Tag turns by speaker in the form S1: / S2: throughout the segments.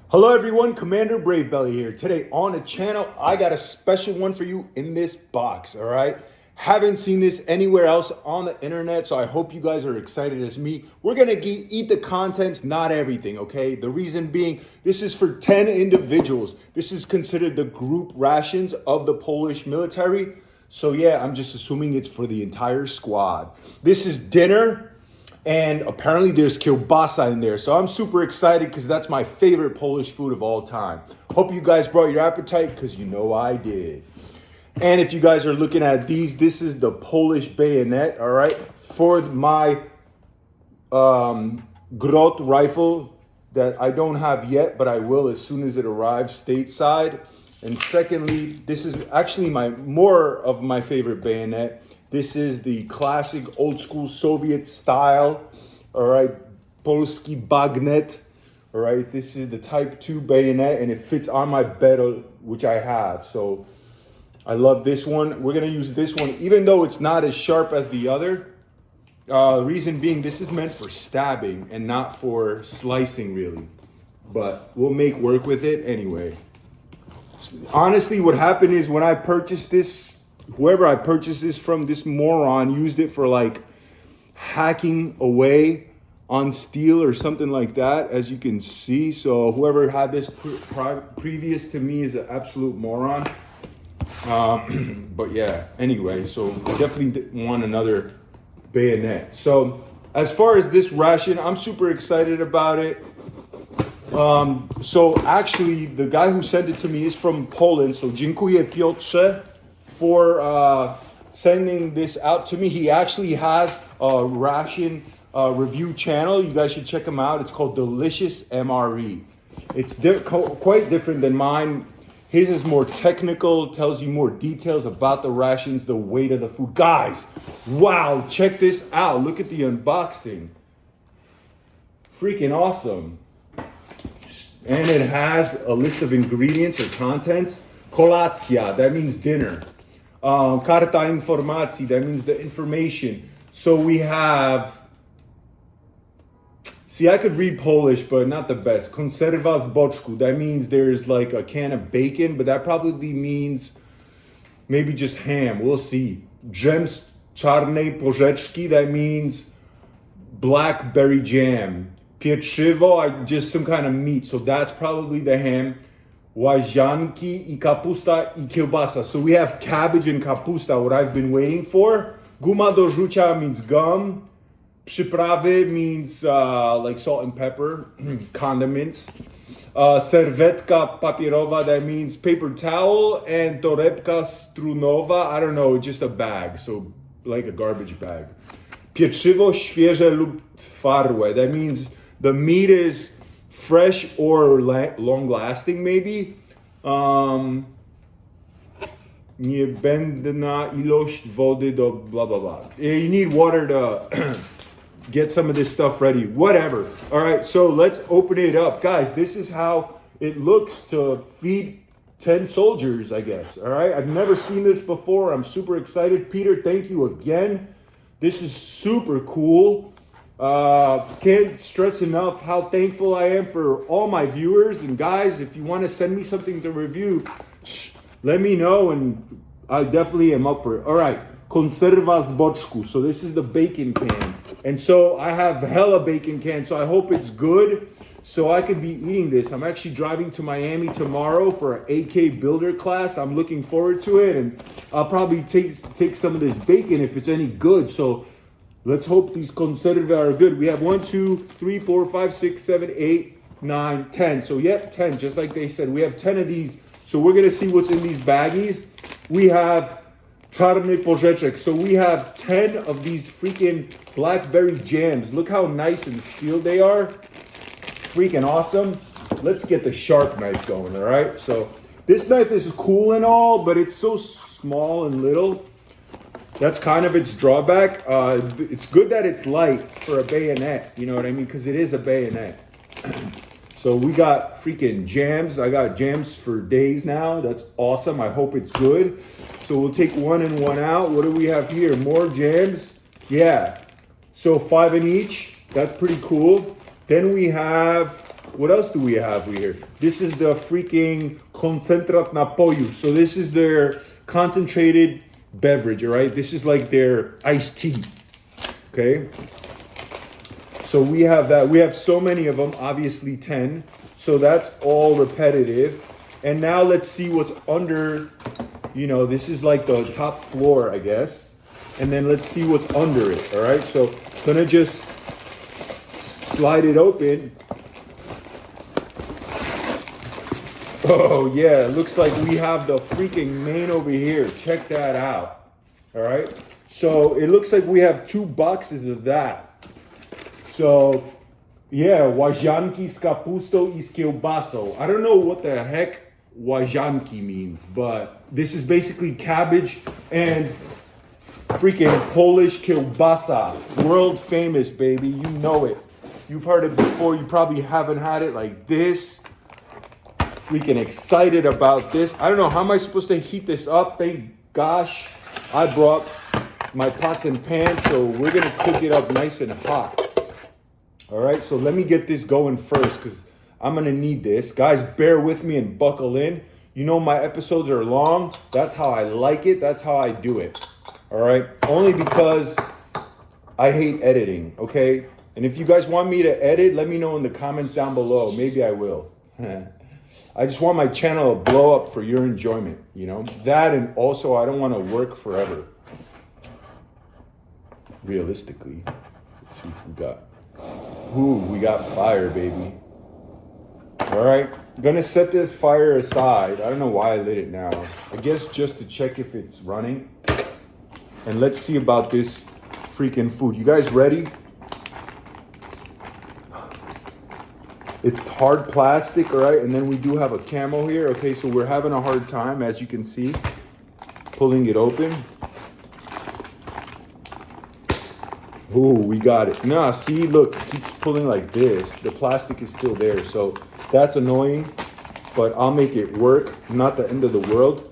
S1: Hello everyone, Commander Bravebelly here. Today on the channel, I got a special one for you in this box, all right? Haven't seen this anywhere else on the internet, so I hope you guys are excited as me. We're gonna eat the contents, not everything, okay? The reason being, this is for 10 individuals. This is considered the group rations of the Polish military. So yeah, I'm just assuming it's for the entire squad. This is dinner. And apparently there's kielbasa in there. So I'm super excited because that's my favorite Polish food of all time. Hope you guys brought your appetite because you know I did. And if you guys are looking at these, this is the Polish bayonet, all right? For my Grot rifle that I don't have yet, but I will as soon as it arrives stateside. And secondly, this is actually more of my favorite bayonet. This is the classic old school Soviet style, all right, Polski bagnet, all right. This is the Type 2 bayonet and it fits on my bed, which I have. So I love this one. We're gonna use this one, even though it's not as sharp as the other. Reason being, this is meant for stabbing and not for slicing really, but we'll make work with it anyway. Honestly, what happened is when I purchased this, whoever I purchased this from, this moron used it for like hacking away on steel or something like that, as you can see. So whoever had this previous to me is an absolute moron. But yeah, anyway, so I definitely want another bayonet. So as far as this ration, I'm super excited about it. So actually the guy who sent it to me is from Poland. So dziękuję Piotrze for sending this out to me. He actually has a ration review channel. You guys should check him out. It's called Delicious MRE. It's quite different than mine. His is more technical, tells you more details about the rations, the weight of the food. Guys, wow, check this out. Look at the unboxing. Freaking awesome. And it has a list of ingredients or contents. Kolacja, that means dinner. Karta informacji, that means the information. So we have, see, I could read Polish, but not the best. Konserwa z boczku, that means there's like a can of bacon, but that probably means maybe just ham, we'll see. Dżem z czarnej porzeczki, that means blackberry jam. Pieczywo, just some kind of meat, so that's probably the ham. Łazianki I kapusta I kiełbasa. So we have cabbage and kapusta, what I've been waiting for. Guma do rzucia means gum. Przyprawy means like salt and pepper, condiments. Serwetka papierowa, that means paper towel. And torebka strunowa, I don't know, just a bag, so like a garbage bag. Pieczywo świeże lub twarde, that means the meat is fresh or long-lasting, maybe. Niebędna ilość wody do blah, blah, blah. You need water to get some of this stuff ready. Whatever. All right, so let's open it up. Guys, this is how it looks to feed 10 soldiers, I guess. All right, I've never seen this before. I'm super excited. Peter, thank you again. This is super cool. Can't stress enough how thankful I am for all my viewers. And guys, if you want to send me something to review, let me know and I definitely am up for it. All right, konserwa z boczku. So this is the bacon can. And so I have hella bacon cans, so I hope it's good so I could be eating this. I'm actually driving to Miami tomorrow for an AK builder class. I'm looking forward to it, and I'll probably take some of this bacon if it's any good. So let's hope these conserva are good. We have 1, 2, 3, 4, 5, 6, 7, 8, 9, 10. So yep, 10, just like they said. We have 10 of these. So we're gonna see what's in these baggies. We have czarny porzeczek. So we have 10 of these freaking blackberry jams. Look how nice and sealed they are. Freaking awesome. Let's get the sharp knife going, all right? So this knife is cool and all, but it's so small and little. That's kind of its drawback. It's good that it's light for a bayonet, you know what I mean? Because it is a bayonet. So we got freaking jams. I got jams for days now. That's awesome. I hope it's good. So we'll take one and one out. What do we have here? More jams. Yeah. So 5 in each. That's pretty cool. Then we have what else do we have here? This is the freaking koncentrat napoju. So this is their concentrated beverage, all right? This is like their iced tea, okay? So we have that. We have so many of them, obviously 10. So that's all repetitive. And now let's see what's under, this is like the top floor, I guess. And then let's see what's under it, all right? So gonna just slide it open. Oh yeah, it looks like we have the freaking main over here. Check that out, all right? So it looks like we have 2 boxes of that. So yeah, łazianki z kapustą I z kiełbasą. I don't know what the heck łazianki means, but this is basically cabbage and freaking Polish kiełbasa. World famous, baby. You know it. You've heard it before. You probably haven't had it like this. Freaking excited about this. I don't know, how am I supposed to heat this up? Thank gosh I brought my pots and pans, so we're gonna cook it up nice and hot. All right, so let me get this going first because I'm gonna need this. Guys, bear with me and buckle in. You know my episodes are long. That's how I like it. That's how I do it. All right, only because I hate editing, okay? And if you guys want me to edit, let me know in the comments down below. Maybe I will. I just want my channel to blow up for your enjoyment, That, and also I don't want to work forever. Realistically. Let's see if we got... Ooh, we got fire, baby. All right, I'm gonna set this fire aside. I don't know why I lit it now. I guess just to check if it's running. And let's see about this freaking food. You guys ready? It's hard plastic, all right? And then we do have a camo here. Okay, so we're having a hard time, as you can see, pulling it open. Ooh, we got it. Nah, see, look, it keeps pulling like this. The plastic is still there, so that's annoying, but I'll make it work. Not the end of the world.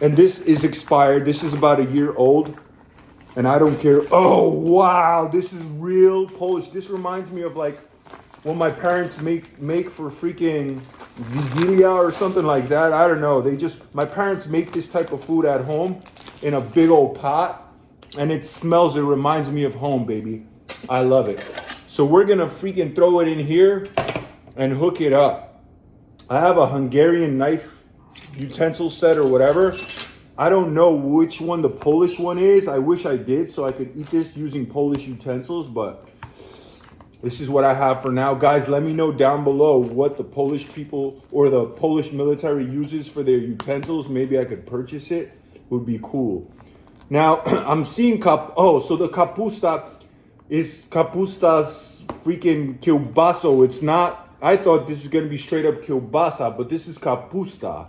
S1: And this is expired. This is about a year old, and I don't care. Oh, wow, this is real Polish. This reminds me of like what my parents make for freaking Vigilia or something like that. I don't know. My parents make this type of food at home in a big old pot, and it reminds me of home, baby. I love it. So we're gonna freaking throw it in here and hook it up. I have a Hungarian knife utensil set or whatever. I don't know which one the Polish one is. I wish I did so I could eat this using Polish utensils, but this is what I have for now. Guys, let me know down below what the Polish people or the Polish military uses for their utensils. Maybe I could purchase it. Would be cool. Now, I'm seeing so the kapusta is kapusta's freaking kiełbaso. It's not, I thought this is going to be straight up kiełbasa, but this is kapusta.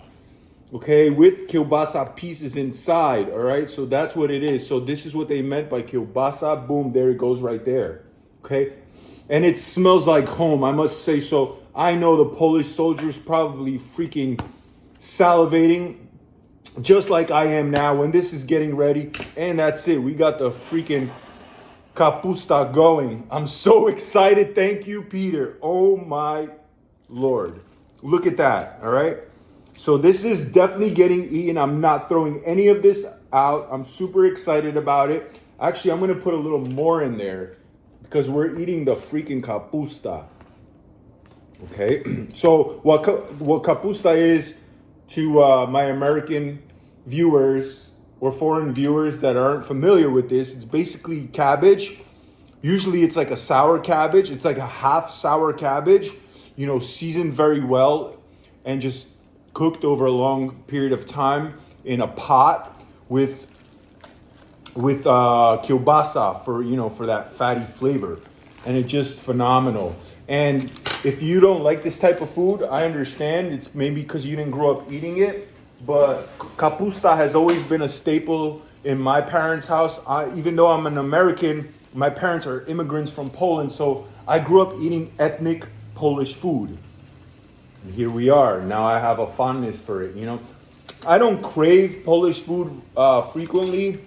S1: Okay, with kielbasa pieces inside, all right? So that's what it is. So this is what they meant by kielbasa. Boom, there it goes right there, okay? And it smells like home, I must say. So I know the Polish soldiers probably freaking salivating, just like I am now when this is getting ready. And that's it, we got the freaking kapusta going. I'm so excited, thank you, Peter. Oh my Lord, look at that, all right? So this is definitely getting eaten. I'm not throwing any of this out. I'm super excited about it. Actually, I'm gonna put a little more in there because we're eating the freaking kapusta. Okay, so what kapusta is to my American viewers or foreign viewers that aren't familiar with this, it's basically cabbage. Usually it's like a sour cabbage. It's like a half sour cabbage, seasoned very well and just cooked over a long period of time in a pot with kielbasa for that fatty flavor, and it's just phenomenal. And if you don't like this type of food, I understand. It's maybe because you didn't grow up eating it, but kapusta has always been a staple in my parents' house. Even though I'm an American, my parents are immigrants from Poland, so I grew up eating ethnic Polish food. And here we are. Now I have a fondness for it, I don't crave Polish food frequently,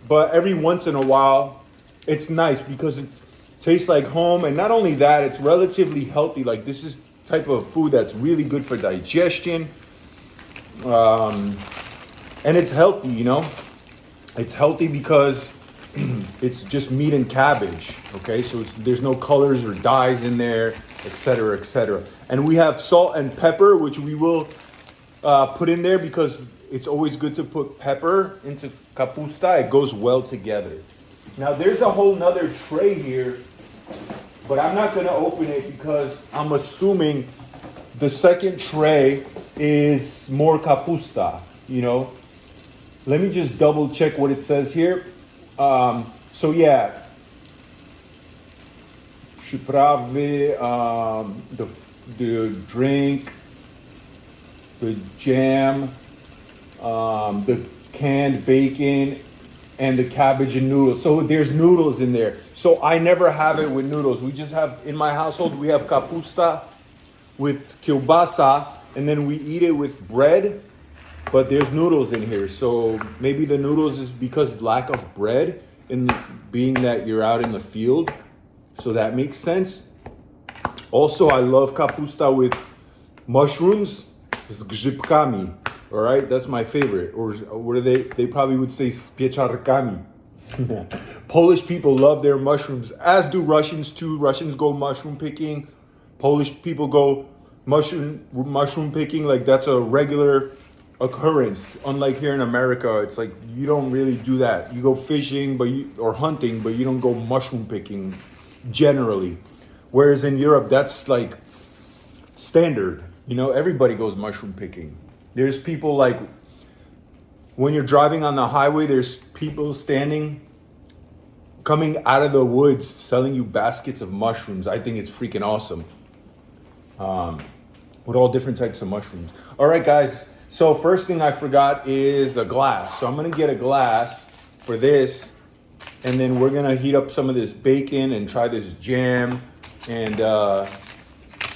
S1: but every once in a while, it's nice because it tastes like home. And not only that, it's relatively healthy. Like this is type of food that's really good for digestion. And it's healthy, you know? It's healthy because it's just meat and cabbage, okay? So there's no colors or dyes in there, etc., etc. And we have salt and pepper, which we will put in there because it's always good to put pepper into kapusta. It goes well together. Now there's a whole nother tray here, but I'm not gonna open it because I'm assuming the second tray is more kapusta, you know? Let me just double check what it says here. So yeah, przyprawy, the drink, the jam, the canned bacon, and the cabbage and noodles. So there's noodles in there. So I never have it with noodles. We just have, in my household, we have kapusta with kielbasa, and then we eat it with bread. But there's noodles in here, so maybe the noodles is because lack of bread and being that you're out in the field. So that makes sense. Also, I love kapusta with mushrooms, z grzybkami. All right, that's my favorite. Or what are they? They probably would say z pieczarkami. Polish people love their mushrooms, as do Russians too. Russians go mushroom picking. Polish people go mushroom picking. Like that's a regular occurrence. Unlike here in America, it's like you don't really do that. You go fishing, or hunting, but you don't go mushroom picking generally. Whereas in Europe, that's like standard. You know, everybody goes mushroom picking. There's people like when you're driving on the highway, there's people coming out of the woods selling you baskets of mushrooms. I think it's freaking awesome. With all different types of mushrooms. All right, guys. So first thing I forgot is a glass. So I'm gonna get a glass for this, and then we're gonna heat up some of this bacon and try this jam. And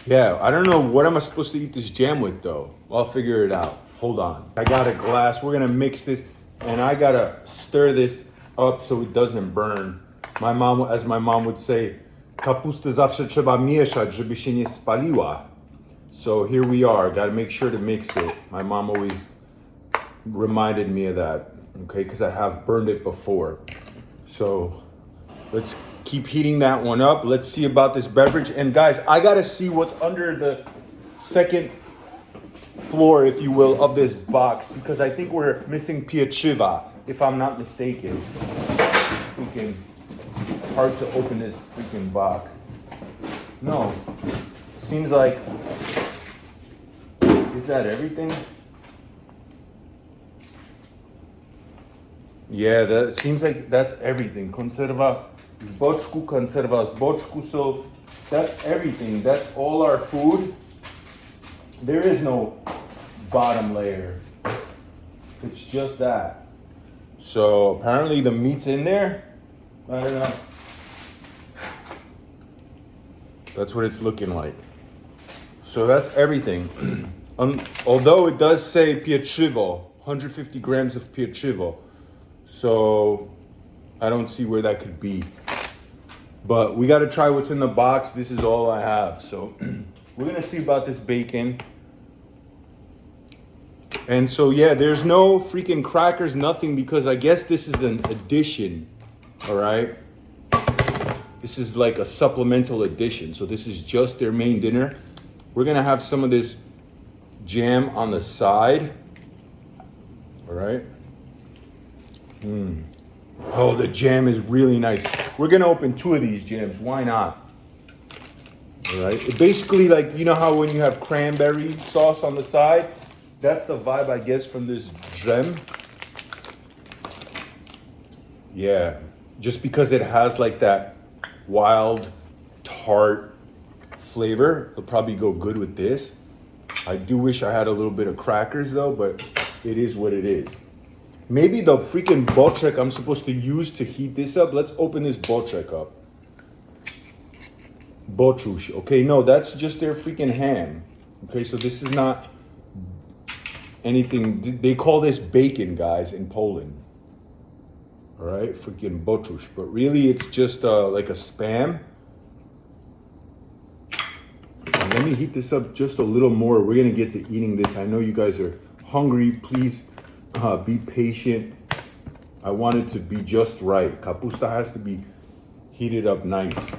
S1: yeah, I don't know what am I supposed to eat this jam with though. I'll figure it out. Hold on. I got a glass. We're gonna mix this, and I gotta stir this up so it doesn't burn. My mom, as my mom would say, kapustę zawsze trzeba mieszać, żeby się nie spaliła. So here we are, gotta make sure to mix it. My mom always reminded me of that, okay, because I have burned it before. So let's keep heating that one up. Let's see about this beverage. And guys, I gotta see what's under the second floor, if you will, of this box, because I think we're missing pieczywa, if I'm not mistaken. Freaking hard to open this freaking box. No, seems like, is that everything? Yeah, that seems like that's everything. Konserwa z boczku, konserwa z boczku. So that's everything. That's all our food. There is no bottom layer. It's just that. So apparently the meat's in there. I don't know. That's what it's looking like. So that's everything. Although it does say pieczywo, 150 grams of pieczywo. So I don't see where that could be. But we got to try what's in the box. This is all I have. So we're going to see about this bacon. And so, yeah, there's no freaking crackers, nothing, because I guess this is an addition. All right. This is like a supplemental addition. So this is just their main dinner. We're going to have some of this jam on the side. All right. Oh, the jam is really nice. We're going to open 2 of these jams. Why not? All right. It basically, like, you know how when you have cranberry sauce on the side? That's the vibe, I guess, from this jam. Yeah. Just because it has like that wild, tart flavor, it'll probably go good with this. I do wish I had a little bit of crackers though, but it is what it is. Maybe the freaking boczek I'm supposed to use to heat this up. Let's open this boczek up. Boczuś. Okay, no, that's just their freaking ham. Okay, so this is not anything. They call this bacon, guys, in Poland. All right, freaking boczuś. But really, it's just like a Spam. And let me heat this up just a little more. We're gonna get to eating this. I know you guys are hungry. Please be patient. I want it to be just right. Kapusta has to be heated up nice.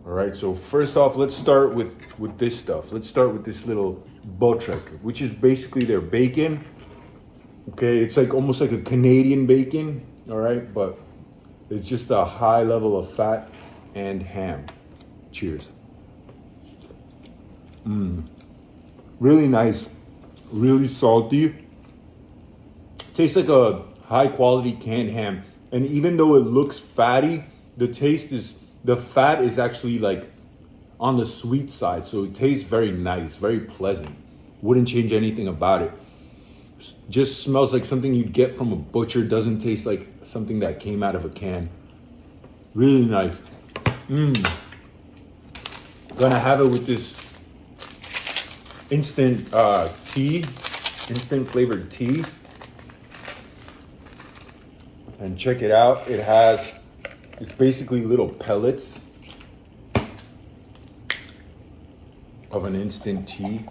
S1: All right, so first off, let's start with this stuff. Let's start with this little botrek, which is basically their bacon. Okay, it's like almost like a Canadian bacon, all right? But it's just a high level of fat and ham. Cheers. Really nice, really salty. Tastes like a high quality canned ham. And even though it looks fatty, the fat is actually like on the sweet side. So it tastes very nice, very pleasant. Wouldn't change anything about it. Just smells like something you'd get from a butcher. Doesn't taste like something that came out of a can. Really nice. Gonna have it with this instant tea, instant flavored tea. And check it out. It's basically little pellets of an instant tea.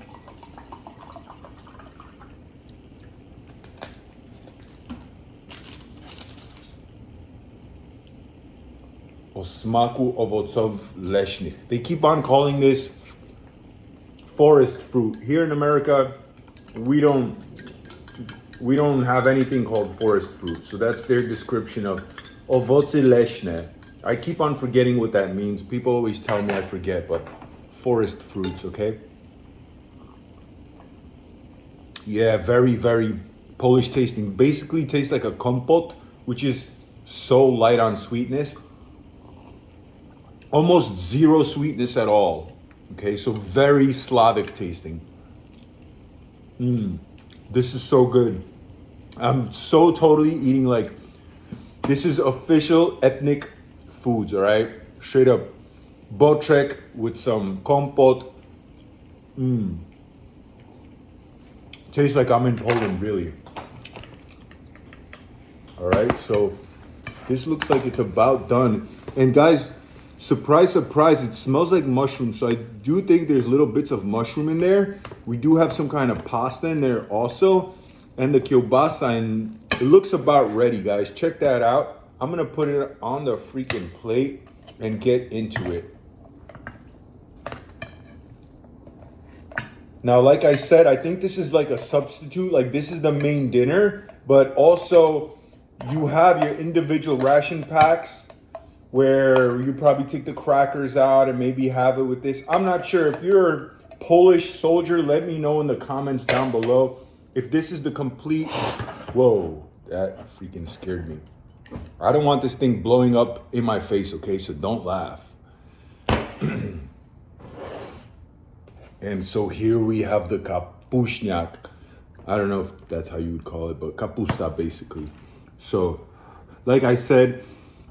S1: O smaku owoców leśnych. They keep on calling this forest fruit. Here in America, we don't have anything called forest fruit. So that's their description of owoce leśne. I keep on forgetting what that means. People always tell me I forget, but forest fruits, okay? Yeah, very, very Polish tasting. Basically tastes like a kompot, which is so light on sweetness. Almost zero sweetness at all. Okay, so very Slavic tasting. This is so good. I'm so totally eating like, this is official ethnic foods, all right? Straight up botrek with some kompot. Tastes like I'm in Poland, really. All right, so this looks like it's about done. And guys, surprise, surprise, it smells like mushroom. So I do think there's little bits of mushroom in there. We do have some kind of pasta in there also. And the kielbasa, and it looks about ready, guys. Check that out. I'm gonna put it on the freaking plate and get into it. Now, like I said, I think this is like a substitute. Like this is the main dinner, but also you have your individual ration packs where you probably take the crackers out and maybe have it with this. I'm not sure. If you're a Polish soldier, let me know in the comments down below if this is the complete. Whoa, that freaking scared me. I don't want this thing blowing up in my face, okay? So don't laugh. And so here we have the kapuśniak. I don't know if that's how you would call it, but kapusta basically. So, like I said,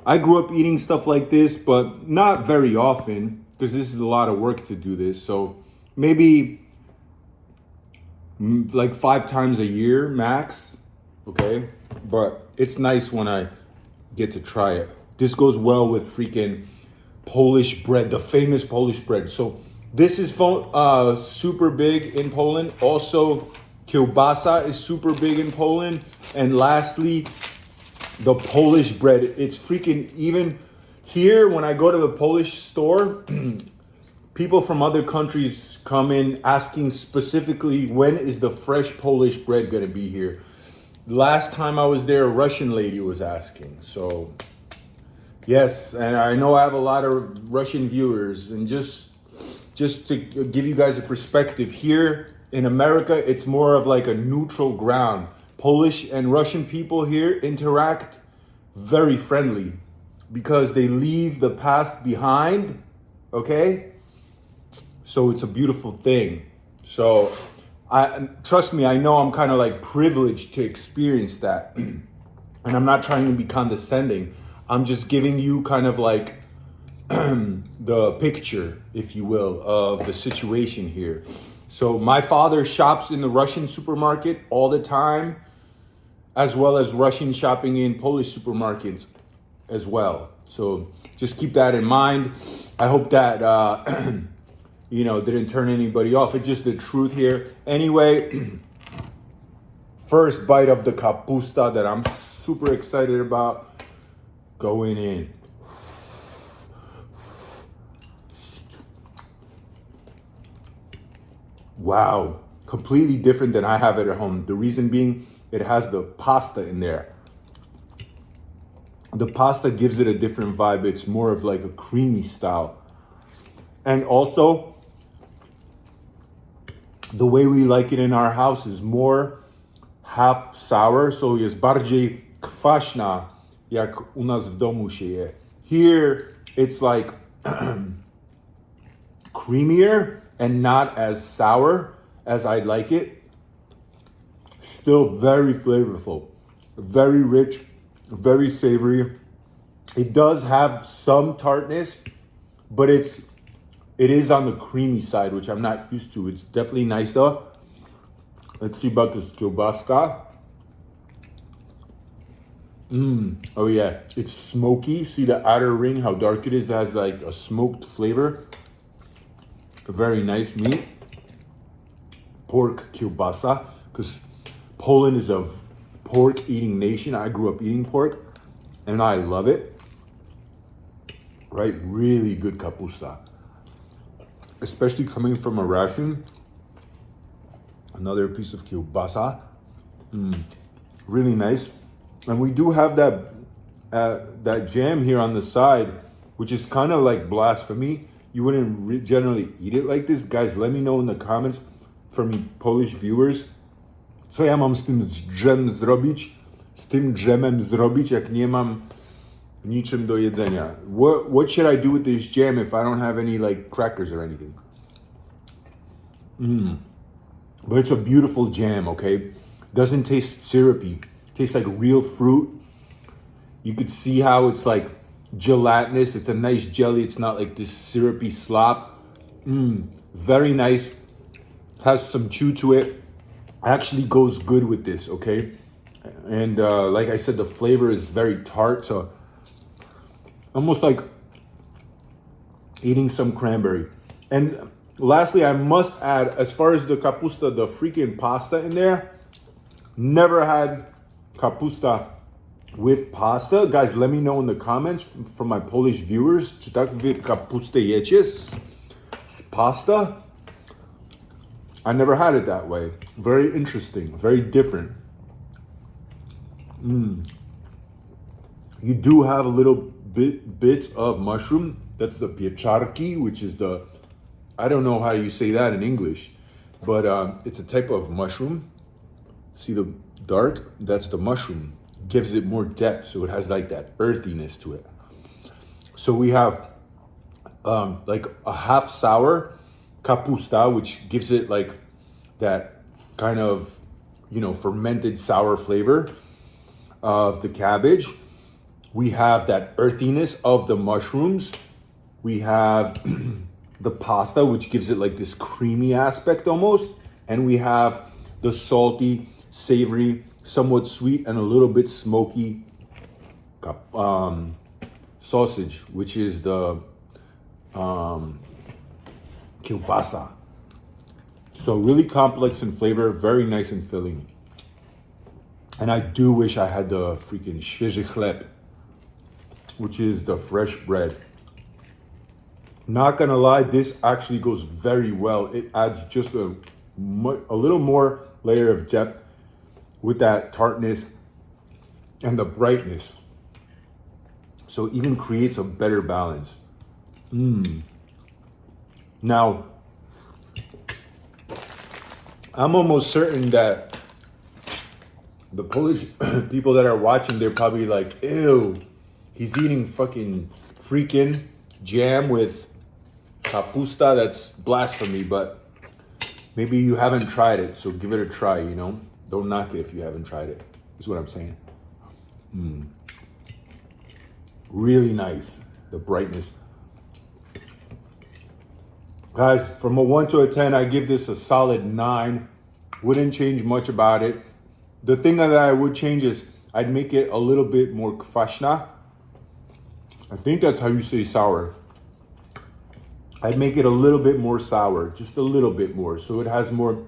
S1: I grew up eating stuff like this, but not very often because this is a lot of work to do this. So maybe like 5 times a year max, okay? But it's nice when I get to try it. This goes well with freaking Polish bread, the famous Polish bread. So this is super big in Poland. Also, kielbasa is super big in Poland. And lastly, the Polish bread. It's freaking, even here when I go to the Polish store, people from other countries come in asking specifically, when is the fresh Polish bread gonna be here? Last time I was there, a Russian lady was asking. So yes, and I know I have a lot of Russian viewers, and just to give you guys a perspective, here in America, it's more of like a neutral ground. Polish and Russian people here interact very friendly because they leave the past behind, okay? So it's a beautiful thing. So trust me, I know I'm kind of like privileged to experience that. And I'm not trying to be condescending. I'm just giving you kind of like the picture, if you will, of the situation here. So my father shops in the Russian supermarket all the time, as well as Russian shopping in Polish supermarkets as well. So just keep that in mind. I hope that didn't turn anybody off. It's just the truth here. Anyway, first bite of the kapusta that I'm super excited about going in. Wow, completely different than I have it at home. The reason being, it has the pasta in there. The pasta gives it a different vibe. It's more of like a creamy style. And also, the way we like it in our house is more half sour, so jest bardziej kwaśna, jak u nas w domu się je. Here, it's like creamier and not as sour as I'd like it. Still very flavorful, very rich, very savory. It does have some tartness, but it is on the creamy side, which I'm not used to. It's definitely nice though. Let's see about this kiełbaska. Oh yeah, it's smoky. See the outer ring, how dark it is? It has like a smoked flavor. A very nice meat. Pork kiełbasa, because Poland is a pork eating nation. I grew up eating pork and I love it. Right, really good kapusta. Especially coming from a ration. Another piece of kielbasa. Really nice. And we do have that jam here on the side, which is kind of like blasphemy. You wouldn't generally eat it like this. Guys, let me know in the comments from you Polish viewers, co ja mam z tym dżem zrobić, z tym dżemem zrobić, jak nie mam niczym do jedzenia. What should I do with this jam if I don't have any like crackers or anything? But it's a beautiful jam, okay? Doesn't taste syrupy. Tastes like real fruit. You could see how it's like gelatinous. It's a nice jelly. It's not like this syrupy slop. Very nice. Has some chew to it. Actually goes good with this, okay? And like I said, the flavor is very tart, so almost like eating some cranberry. And lastly, I must add, as far as the kapusta, the freaking pasta in there, never had kapusta with pasta. Guys, let me know in the comments from my Polish viewers, czy tak wy kapustę jecie z pasta? I never had it that way. Very interesting, very different. You do have a little bits of mushroom. That's the pieczarki, which is the, I don't know how you say that in English, but it's a type of mushroom. See the dark? That's the mushroom. Gives it more depth, so it has like that earthiness to it. So we have like a half sour kapusta, which gives it like that kind of, fermented sour flavor of the cabbage. We have that earthiness of the mushrooms. We have the pasta, which gives it like this creamy aspect almost. And we have the salty, savory, somewhat sweet, and a little bit smoky sausage, which is the kielbasa. So really complex in flavor, very nice and filling. And I do wish I had the freaking świeży chleb, which is the fresh bread. Not gonna lie, this actually goes very well. It adds just a little more layer of depth with that tartness and the brightness. So it even creates a better balance. Now, I'm almost certain that the Polish people that are watching, they're probably like, ew, he's eating fucking freaking jam with kapusta. That's blasphemy, but maybe you haven't tried it, so give it a try, Don't knock it if you haven't tried it, is what I'm saying. Really nice, the brightness. Guys, from a 1 to a 10, I give this a solid 9. Wouldn't change much about it. The thing that I would change is I'd make it a little bit more kwaśna. I think that's how you say sour. I'd make it a little bit more sour, just a little bit more, so it has more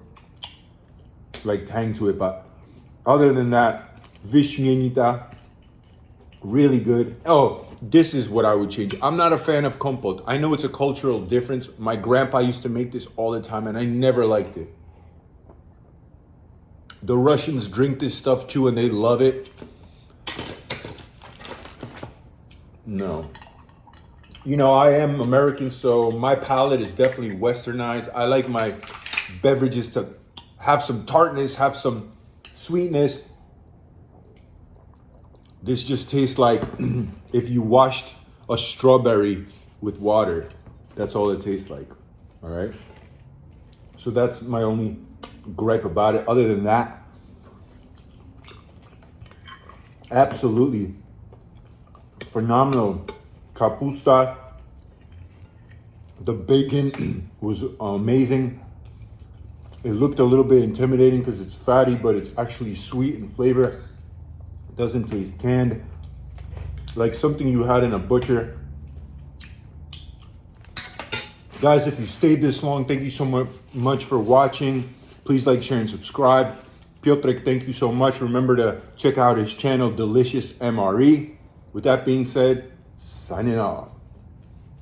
S1: like tang to it. But other than that, Vishnienita, really good. Oh, this is what I would change. I'm not a fan of kompot. I know it's a cultural difference. My grandpa used to make this all the time and I never liked it. The Russians drink this stuff too and they love it. No. You know, I am American, so my palate is definitely westernized. I like my beverages to have some tartness, have some sweetness. This just tastes like if you washed a strawberry with water. That's all it tastes like, all right? So that's my only gripe about it. Other than that, absolutely phenomenal. Kapusta, the bacon was amazing. It looked a little bit intimidating because it's fatty, but it's actually sweet in flavor. It doesn't taste canned, like something you had in a butcher. Guys, if you stayed this long, thank you so much for watching. Please like, share, and subscribe. Piotr, thank you so much. Remember to check out his channel, Delicious MRE. With that being said, signing off.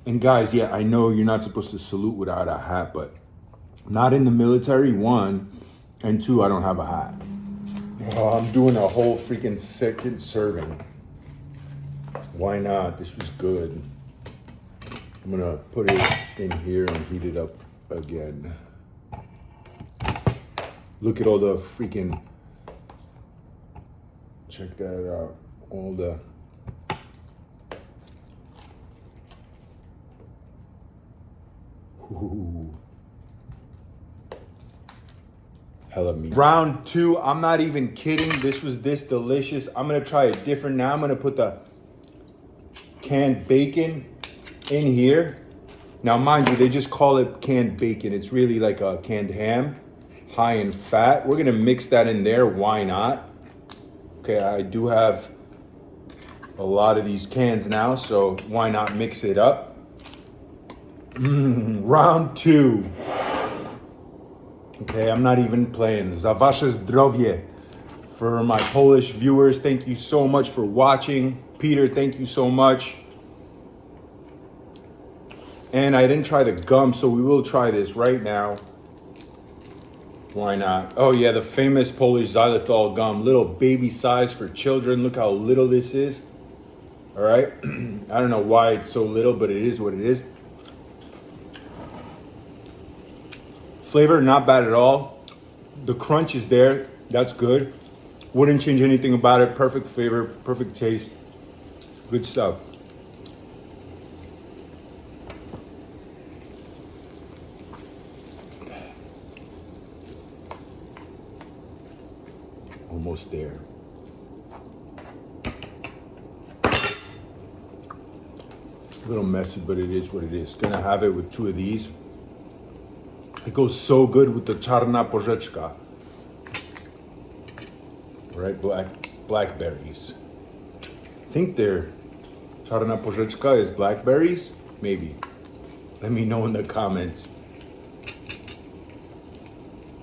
S1: And guys, yeah, I know you're not supposed to salute without a hat, but not in the military, 1, and 2, I don't have a hat. Oh, I'm doing a whole freaking second serving. Why not? This was good. I'm gonna put it in here and heat it up again. Look at all the freaking, check that out, all the, ooh. Hella meat. Round 2, I'm not even kidding. This was this delicious. I'm gonna try it different now. I'm gonna put the canned bacon in here. Now, mind you, they just call it canned bacon. It's really like a canned ham, high in fat. We're gonna mix that in there. Why not? Okay, I do have a lot of these cans now, so why not mix it up? Round 2. Okay, I'm not even playing. Za wasze zdrowie. For my Polish viewers, thank you so much for watching. Peter, thank you so much. And I didn't try the gum, so we will try this right now. Why not? Oh yeah, the famous Polish xylitol gum. Little baby size for children. Look how little this is. All right. I don't know why it's so little, but it is what it is. Flavor, not bad at all. The crunch is there. That's good. Wouldn't change anything about it. Perfect flavor, perfect taste. Good stuff. Almost there. A little messy, but it is what it is. Gonna have it with 2 of these. It goes so good with the czarna porzeczka. Right, blackberries. I think they're czarna porzeczka is blackberries, maybe. Let me know in the comments.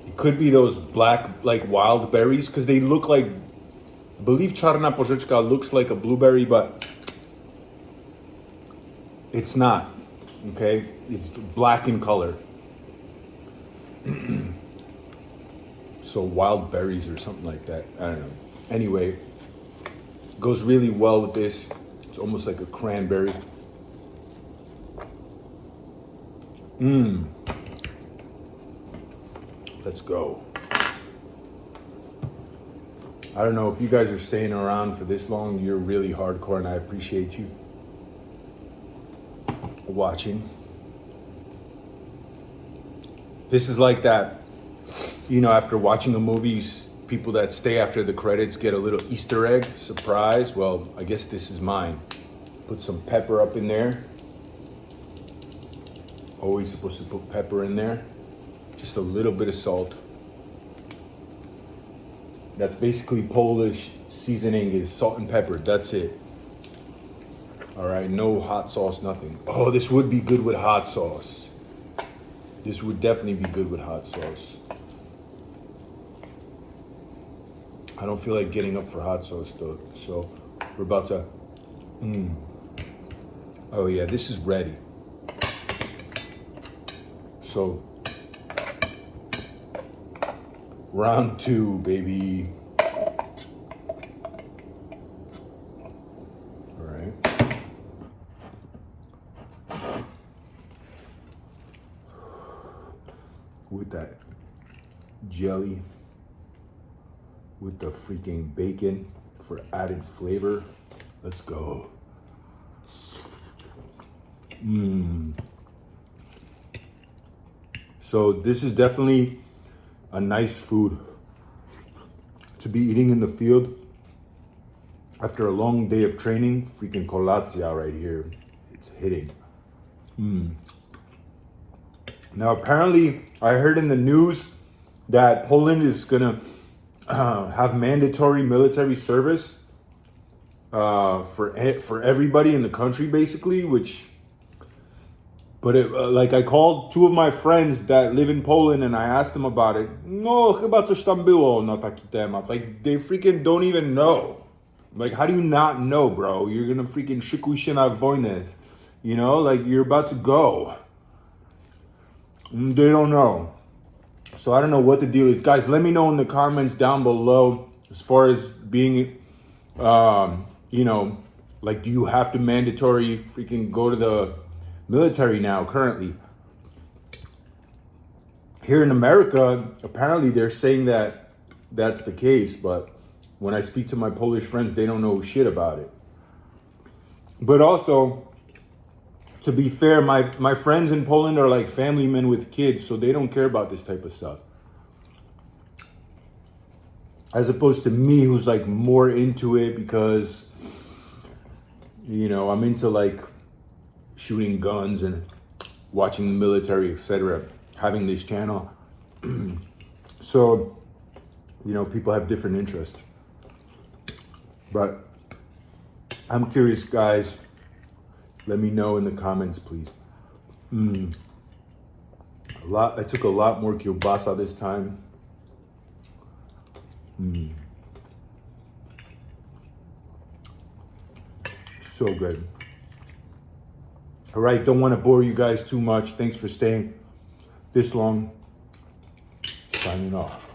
S1: It could be those black, like wild berries, because they look like, I believe czarna porzeczka looks like a blueberry, but it's not, okay? It's black in color. So wild berries or something like that. I don't know. Anyway, goes really well with this. It's almost like a cranberry. Let's go. I don't know if you guys are staying around for this long. You're really hardcore and I appreciate you watching. This is like that, you know, after watching a movie, people that stay after the credits get a little Easter egg surprise. Well, I guess this is mine. Put some pepper up in there. Always supposed to put pepper in there. Just a little bit of salt. That's basically Polish seasoning, is salt and pepper. That's it. All right, no hot sauce, nothing. Oh, this would be good with hot sauce. This would definitely be good with hot sauce. I don't feel like getting up for hot sauce though, so we're about to. Oh yeah, this is ready. So round 2, baby. All right. With that jelly, with the freaking bacon for added flavor. Let's go. So this is definitely a nice food to be eating in the field after a long day of training. Freaking kolacja right here. It's hitting. Now apparently I heard in the news that Poland is gonna have mandatory military service for everybody in the country, basically. Like I called 2 of my friends that live in Poland and I asked them about it. No, chyba coś tam było na taki temat. Like they freaking don't even know. Like how do you not know, bro? You're gonna freaking szykuj się na wojnę. You know, like you're about to go. They don't know. So I don't know what the deal is. Guys, let me know in the comments down below as far as being, you know, like do you have to mandatory freaking go to the military now currently? Here in America, apparently they're saying that that's the case, but when I speak to my Polish friends, they don't know shit about it. But also, to be fair, my friends in Poland are like family men with kids, so they don't care about this type of stuff. As opposed to me, who's like more into it because, you know, I'm into like shooting guns and watching the military, etc. Having this channel. So, you know, people have different interests. But I'm curious, guys. Let me know in the comments, please. I took a lot more kielbasa this time. So good. All right, don't want to bore you guys too much. Thanks for staying this long. Signing off.